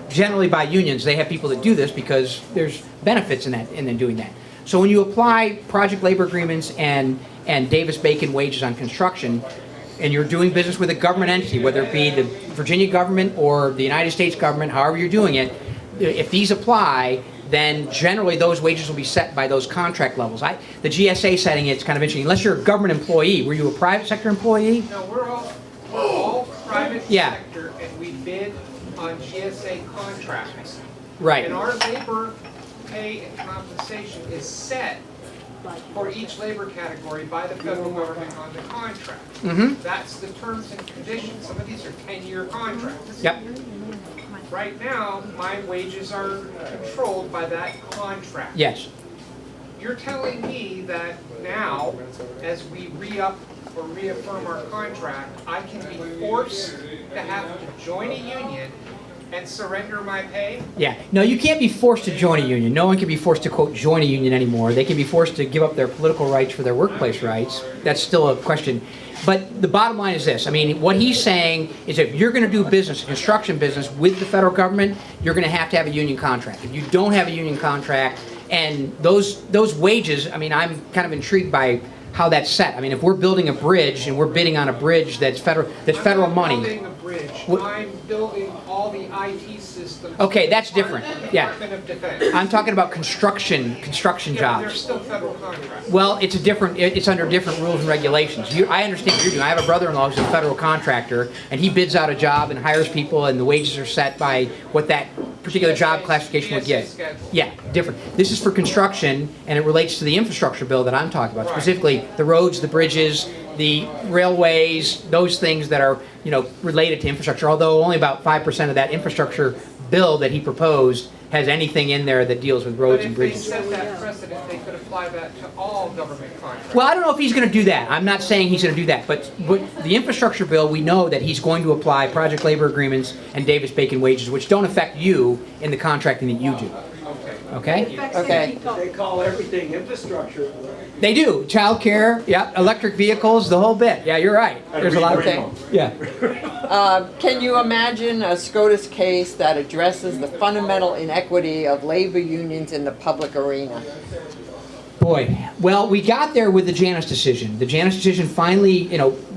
generally by unions. They have people that do this because there's benefits in them doing that. So when you apply project labor agreements and Davis-Bacon wages on construction, and you're doing business with a government entity, whether it be the Virginia government or the United States government, however you're doing it, if these apply, then generally those wages will be set by those contract levels. The GSA setting, it's kind of interesting. Unless you're a government employee, were you a private sector employee? No, we're all private Yeah. sector, and we bid on GSA contracts. Right. And our labor pay and compensation is set for each labor category by the federal government on the contract. Mm-hmm. That's the terms and conditions. Some of these are 10-year contracts. Yep. Right now, my wages are controlled by that contract. Yes. You're telling me that now, as we re-up or reaffirm our contract, I can be forced to have to join a union and surrender my pay? Yeah, no, you can't be forced to join a union. No one can be forced to, quote, join a union anymore. They can be forced to give up their political rights for their workplace rights. That's still a question. But the bottom line is this. I mean, what he's saying is if you're going to do business, construction business with the federal government, you're going to have a union contract. If you don't have a union contract, and those wages, I mean, I'm kind of intrigued by how that's set. I mean, if we're building a bridge and we're bidding on a bridge that's federal money. I'm not building a bridge. I'm building all the IT systems. Okay, that's different. Yeah. Department of Defense. I'm talking about construction Yeah, but jobs. they're still federal contracts. Well, it's under different rules and regulations. I understand what you're doing. I have a brother-in-law who's a federal contractor, and he bids out a job and hires people, and the wages are set by what that particular job classification would get. schedule. Yeah, different. This is for construction, and it relates to the infrastructure bill that I'm talking about, Right. specifically the roads, the bridges, the railways, those things that are, related to infrastructure, although only about 5% of that infrastructure bill that he proposed has anything in there that deals with But roads and if they bridges. set that precedent, they could apply that to all government contracts. Well, I don't know if he's going to do that. I'm not saying he's going to do that. But the infrastructure bill, we know that he's going to apply project labor agreements and Davis-Bacon wages, which don't affect you in the contracting that you do. Okay? Okay. They call everything infrastructure. They do. Child care, yeah, electric vehicles, the whole bit. Yeah, you're right. There's a lot of Okay. Yeah. Can you imagine a SCOTUS case that addresses the fundamental inequity of labor unions in the public arena? Boy, well, we got there with the Janus decision. The Janus decision finally,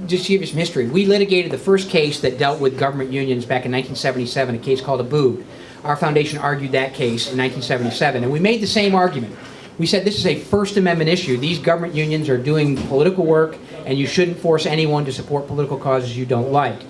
just to give you some history, we litigated the first case that dealt with government unions back in 1977, a case called Abood. Our foundation argued that case in 1977, and we made the same argument. We said this is a First Amendment issue. These government unions are doing political work, and you shouldn't force anyone to support political causes you don't like.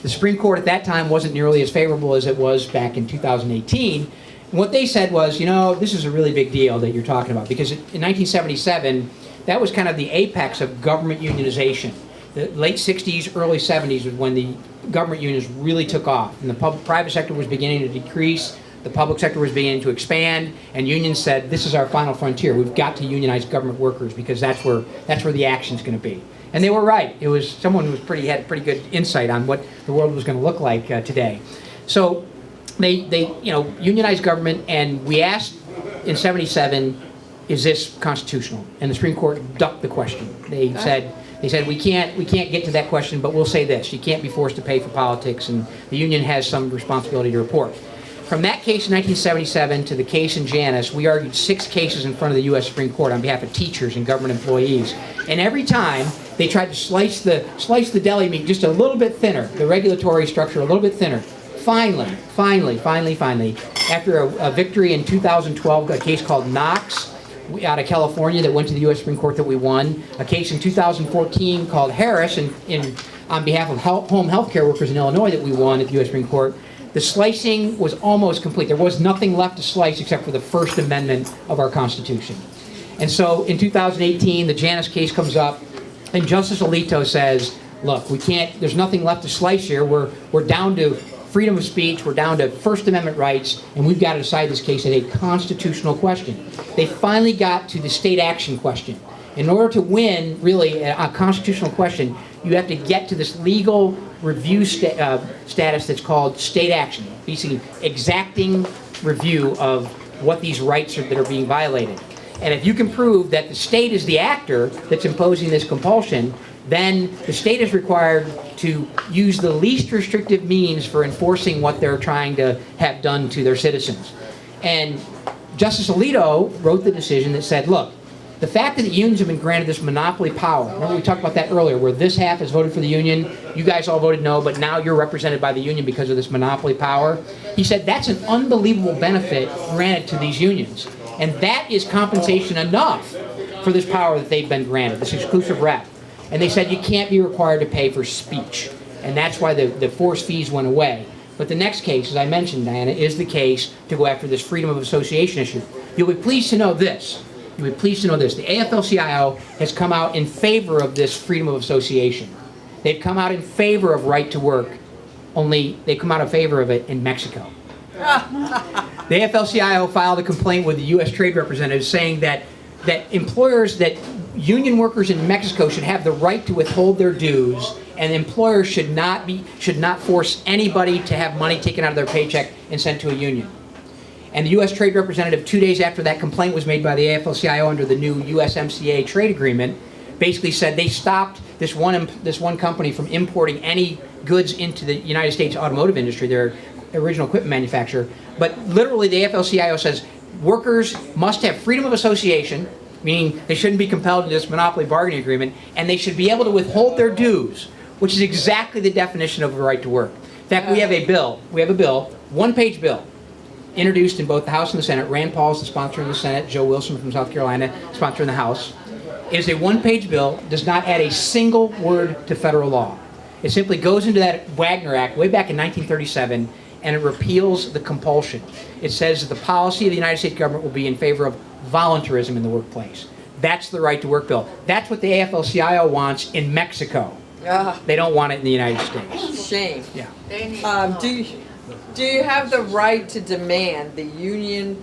The Supreme Court at that time wasn't nearly as favorable as it was back in 2018. And what they said was, this is a really big deal that you're talking about, because in 1977, that was kind of the apex of government unionization. The late 60s, early 70s was when the government unions really took off, and the private sector was beginning to decrease, the public sector was beginning to expand, and unions said, this is our final frontier. We've got to unionize government workers because that's where the action's going to be. And they were right. It was someone who had pretty good insight on what the world was going to look like today. So they unionized government, and we asked in 77, is this constitutional? And the Supreme Court ducked the question. They said we can't get to that question, but we'll say this: you can't be forced to pay for politics, and the union has some responsibility to report. From that case in 1977 to the case in Janus, we argued 6 cases in front of the U.S. Supreme Court on behalf of teachers and government employees. And every time they tried to slice the deli meat just a little bit thinner, the regulatory structure a little bit thinner. Finally, after a victory in 2012, a case called Knox out of California that went to the U.S. Supreme Court that we won, a case in 2014 called Harris on behalf of home health care workers in Illinois that we won at the U.S. Supreme Court. The slicing was almost complete. There was nothing left to slice except for the First Amendment of our Constitution. And so in 2018, the Janus case comes up, and Justice Alito says, look, there's nothing left to slice here. We're down to freedom of speech, we're down to First Amendment rights, and we've got to decide this case as a constitutional question. They finally got to the state action question. In order to win, really, a constitutional question, you have to get to this legal review status that's called state action, basically exacting review of what these rights that are being violated. And if you can prove that the state is the actor that's imposing this compulsion, then the state is required to use the least restrictive means for enforcing what they're trying to have done to their citizens. And Justice Alito wrote the decision that said, look, the fact that the unions have been granted this monopoly power, remember we talked about that earlier, where this half has voted for the union, you guys all voted no, but now you're represented by the union because of this monopoly power. He said that's an unbelievable benefit granted to these unions. And that is compensation enough for this power that they've been granted, this exclusive rep. And they said you can't be required to pay for speech. And that's why the forced fees went away. But the next case, as I mentioned, Diana, is the case to go after this freedom of association issue. You'll be pleased to know this. The AFL-CIO has come out in favor of this freedom of association. They've come out in favor of right to work, only they come out in favor of it in Mexico. The AFL-CIO filed a complaint with the U.S. Trade Representatives saying that employers that union workers in Mexico should have the right to withhold their dues, and employers should not force anybody to have money taken out of their paycheck and sent to a union. And the U.S. Trade Representative, 2 days after that complaint was made by the AFL-CIO under the new USMCA trade agreement, basically said they stopped this one company from importing any goods into the United States automotive industry, their original equipment manufacturer. But literally the AFL-CIO says workers must have freedom of association, meaning they shouldn't be compelled to this monopoly bargaining agreement, and they should be able to withhold their dues, which is exactly the definition of a right to work. In fact, we have a bill, one-page bill, introduced in both the House and the Senate. Rand Paul is the sponsor in the Senate, Joe Wilson from South Carolina, sponsor in the House. It is a one-page bill, does not add a single word to federal law. It simply goes into that Wagner Act way back in 1937, and it repeals the compulsion. It says that the policy of the United States government will be in favor of voluntarism in the workplace. That's the right to work bill. That's what the AFL-CIO wants in Mexico. They don't want it in the United States. Shame. Yeah. Do you have the right to demand the union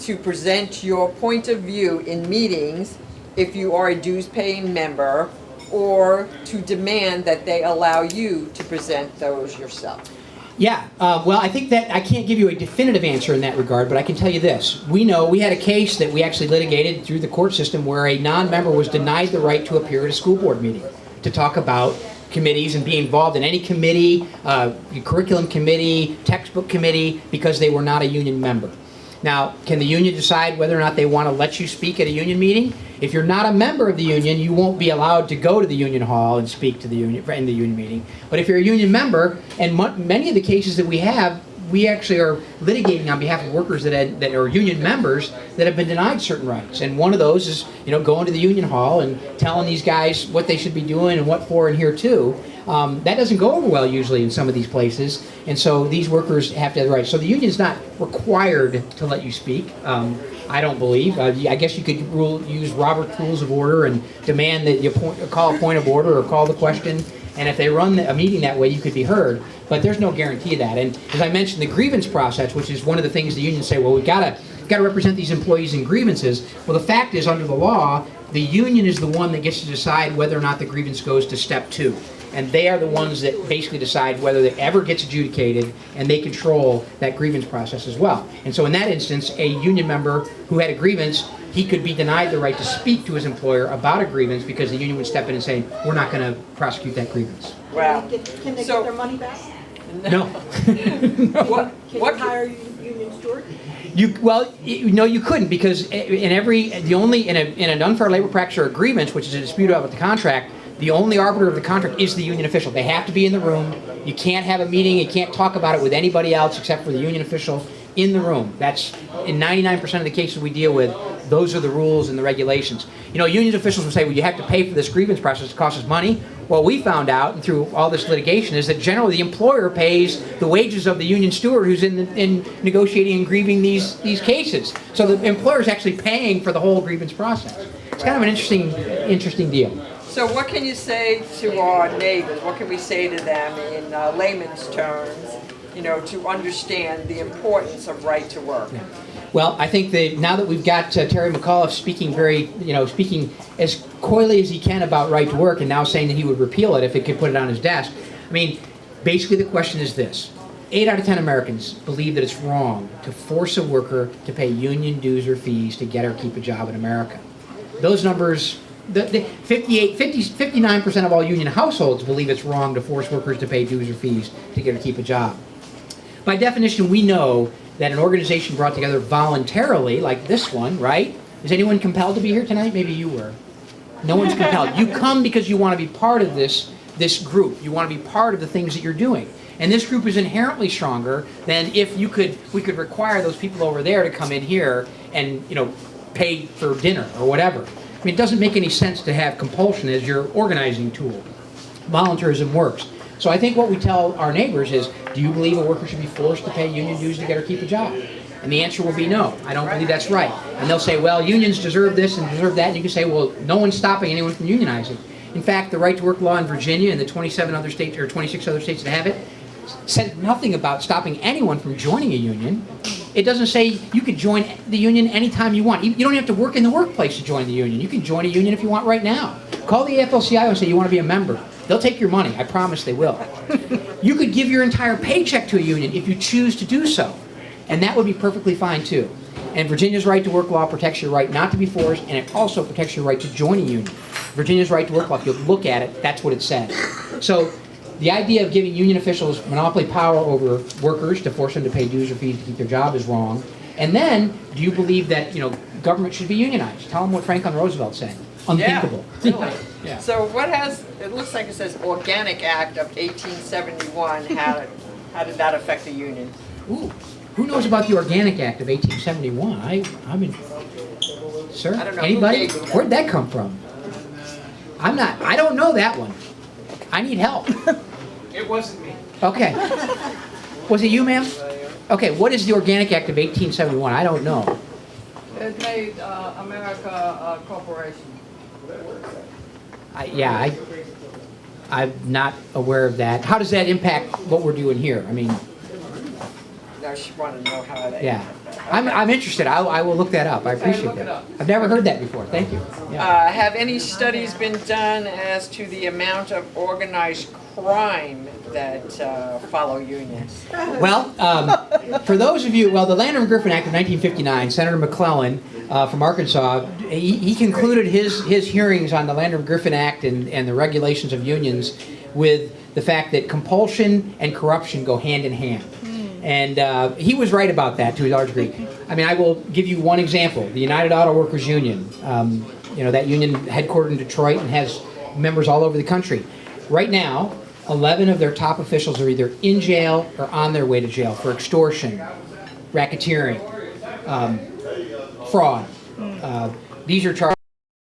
to present your point of view in meetings if you are a dues-paying member, or to demand that they allow you to present those yourself? Yeah, well, I think that I can't give you a definitive answer in that regard, but I can tell you this. We know we had a case that we actually litigated through the court system where a non-member was denied the right to appear at a school board meeting to talk about committees and be involved in any committee, curriculum committee, textbook committee, because they were not a union member. Now, can the union decide whether or not they want to let you speak at a union meeting? If you're not a member of the union, you won't be allowed to go to the union hall and speak to the union in the union meeting. But if you're a union member, and many of the cases that we have, we actually are litigating on behalf of workers that are union members that have been denied certain rights. And one of those is, going to the union hall and telling these guys what they should be doing and what for and here too. That doesn't go over well usually in some of these places, and so these workers have to have the right. So the union is not required to let you speak. I don't believe. I guess you could use Robert's Rules of Order and demand that you call a point of order or call the question. And if they run a meeting that way, you could be heard. But there's no guarantee of that. And as I mentioned, the grievance process, which is one of the things the unions say, well, we've got to represent these employees in grievances. Well, the fact is, under the law, the union is the one that gets to decide whether or not the grievance goes to step 2. And they are the ones that basically decide whether it ever gets adjudicated, and they control that grievance process as well. And so in that instance, a union member who had a grievance, he could be denied the right to speak to his employer about a grievance because the union would step in and say, we're not going to prosecute that grievance. Wow. Can they get their money back? No. What Can you hire a union steward? You couldn't, because in an unfair labor practice or a grievance, which is a dispute about the contract, the only arbiter of the contract is the union official. They have to be in the room. You can't have a meeting. You can't talk about it with anybody else except for the union official in the room. That's in 99% of the cases we deal with. Those are the rules and the regulations. Union officials will say, well, you have to pay for this grievance process. It costs us money. Well, we found out, and through all this litigation, is that generally the employer pays the wages of the union steward who's in negotiating and grieving these cases. So the employer is actually paying for the whole grievance process. It's kind of an interesting deal. So what can you say to our neighbors? What can we say to them in layman's terms, to understand the importance of right to work? Yeah. Well, I think that now that we've got Terry McAuliffe speaking speaking as coyly as he can about right to work, and now saying that he would repeal it if it could put it on his desk. I mean, basically the question is this. 8 out of 10 Americans believe that it's wrong to force a worker to pay union dues or fees to get or keep a job in America. Those numbers, 59% of all union households believe it's wrong to force workers to pay dues or fees to get or keep a job. By definition, we know that an organization brought together voluntarily, like this one, right? Is anyone compelled to be here tonight? Maybe you were. No one's compelled. You come because you want to be part of this group. You want to be part of the things that you're doing. And this group is inherently stronger than if we could require those people over there to come in here and pay for dinner or whatever. I mean, it doesn't make any sense to have compulsion as your organizing tool. Voluntarism works. So I think what we tell our neighbors is, do you believe a worker should be forced to pay union dues to get or keep a job? And the answer will be no. I don't believe that's right. And they'll say, well, unions deserve this and deserve that. And you can say, well, no one's stopping anyone from unionizing. In fact, the right to work law in Virginia and the 27 other states or 26 other states that have it said nothing about stopping anyone from joining a union. It doesn't say you could join the union anytime you want. You don't have to work in the workplace to join the union. You can join a union if you want right now. Call the AFL-CIO and say you want to be a member. They'll take your money. I promise they will. You could give your entire paycheck to a union if you choose to do so. And that would be perfectly fine too. And Virginia's right to work law protects your right not to be forced, and it also protects your right to join a union. Virginia's right to work law, if you look at it, that's what it says. So the idea of giving union officials monopoly power over workers to force them to pay dues or fees to keep their job is wrong. And then, do you believe that government should be unionized? Tell them what Franklin Roosevelt said. Unthinkable. Really? Yeah. So it looks like it says Organic Act of 1871, how did that affect the union? Ooh, who knows about the Organic Act of 1871? I mean, sir, I don't know. Who anybody? gave you that? Where'd that come from? I don't know that one. I need help. It wasn't me. Okay. Was it you, ma'am? Okay, what is the Organic Act of 1871? I don't know. It made America a corporation. I'm not aware of that. How does that impact what we're doing here? I mean, I just want to know how that. yeah. I'm interested. I will look that up. I appreciate look it that. up. I've never heard that before. Thank you. Yeah. Have any studies been done as to the amount of organized crime that follow unions? Well, for those of you, the Landrum-Griffin Act of 1959, Senator McClellan from Arkansas, he concluded his hearings on the Landrum-Griffin Act and the regulations of unions with the fact that compulsion and corruption go hand in hand. And he was right about that to a large degree. I mean, I will give you one example. The United Auto Workers Union, that union headquartered in Detroit and has members all over the country. Right now, 11 of their top officials are either in jail or on their way to jail for extortion, racketeering, fraud. These are charges.